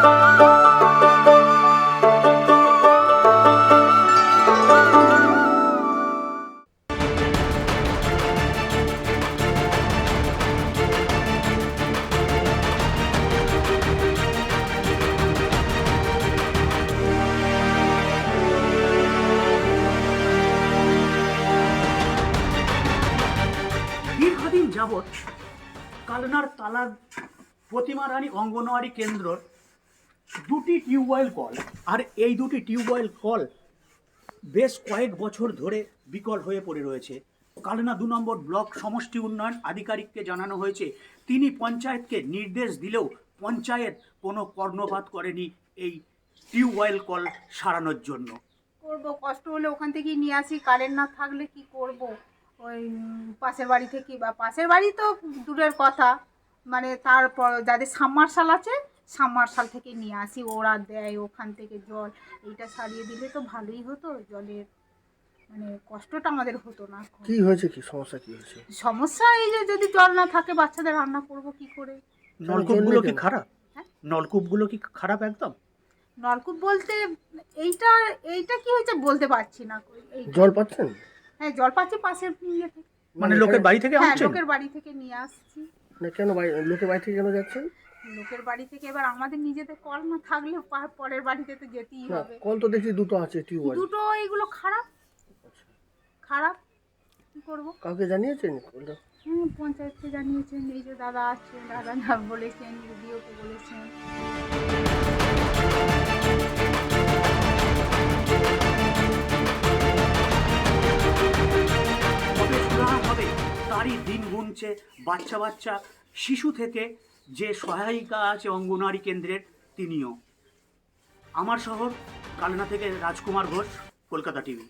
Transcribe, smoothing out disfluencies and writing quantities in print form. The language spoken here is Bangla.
দীর্ঘদিন যাবৎ কালনার তালার প্রতিমা রানী অঙ্গনওয়াড়ি কেন্দ্রর দুটি টিউবওয়েল কল, আর এই দুটি টিউবওয়েল কল বেশ কয়েক বছর ধরে বিকল হয়ে পড়ে রয়েছে। কালনা 2 নম্বর ব্লক সমষ্টি উন্নয়ন আধিকারিককে জানানো হয়েছে, তিনি পঞ্চায়েতকে নির্দেশ দিলেও পঞ্চায়েত কোনো কর্ণপাত করেনি এই টিউবওয়েল কল সারানোর জন্য। করব কষ্ট হলে ওখান থেকেই নিয়ে আসি, কারেন্ট না থাকলে কি করব। ওই পাশের বাড়ি থেকে, বা পাশের বাড়ি তো দূরের কথা, মানে তারপর যাদের সাবমার্শাল আছে সাবমার্শাল থেকে নিয়ে আসি, ওরা দেয় ওখান থেকে জল। এইটা সারিয়ে দিলে তো ভালোই হতো, জলের মানে কষ্টটা আমাদের হতো না। কি হয়েছে, কি সমস্যা, কি হয়েছে? সমস্যা এই যে যদি জল না থাকে বাচ্চাদের রান্না করব কি করে। নলকূপগুলো কি খারাপ? হ্যাঁ? নলকূপগুলো কি খারাপ একদম? নলকূপ বলতে এইটা এইটা কি হয়েছে বলতে পারছি না। জল পাচ্ছেন? হ্যাঁ, জল পাচ্ছি পাশের ইয়ে থেকে। মানে লোকের বাড়ি থেকে হ্যাঁ, আনছেন? লোকের বাড়ি থেকে নিয়ে আসছি। না কেন লোকের বাড়ি থেকে কেন যাচ্ছেন? লোকের বাড়ি থেকে এবার আমাদের নিজেদের কল না থাকলে পরের বাড়িতে তো যেতেই না, হবে। কল তো দেখছি দুটো আছে টিউবওয়েল। দুটো এগুলো খারাপ খারাপ, কি করব। কাউকে জানিয়েছেন কলটা? পঞ্চায়েতকে জানিয়েছেন, এই যে দাদা আছেন, দাদা না বলেছেন, ভিডিওকে বলেছেন। কবে সুরাহা হবে তারই দিন গুনছে বাচ্চা বাচ্চা শিশু থেকে যে সহায়িকা আছে অঙ্গনওয়াড়ি কেন্দ্রের, তিনিও। আমার শহর কালনা থেকে রাজকুমার ঘোষ, কলকাতা টিভি।